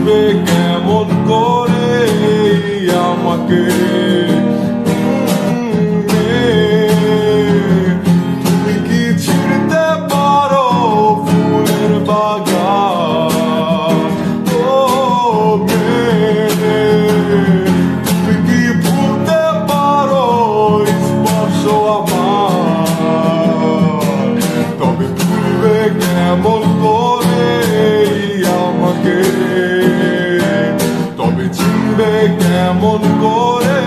চিনবে কেমন করে আমাকে? তুমি কি ছিঁড়তে পারো ফুলের বাগান? ও মেয়ে, তুমি কি ভুলতে পারো স্পর্শ আমার? তবে ভুলবে কেমন করে আমাকে? তবে চিনবে কেমন করে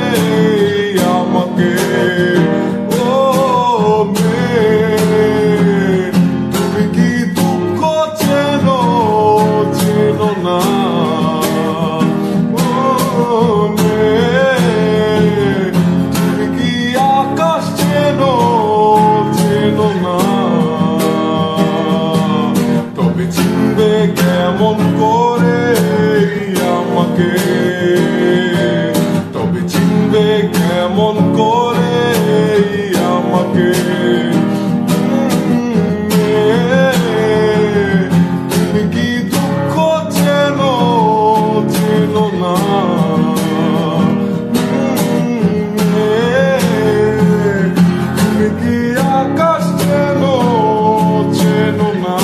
আমাকে? ও মেয়ে, তুমি কি দুঃখ চেনো চেনো না? ও মেয়ে, তুমি কি আকাশ চেনো চেনো না? তবে চিনবে কেমন করে আমাকে? তবে চিনবে কেমন করে আমাকে? তুমি কি দুঃখ চেনো চেনো না? তুমি কি আকাশ চেনো চেনো না?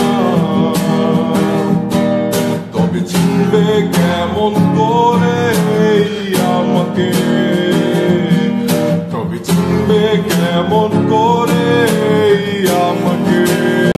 তবে চিনবে কেমন করে আমাকে? তবে চিনবে কেমন করে আমাকে?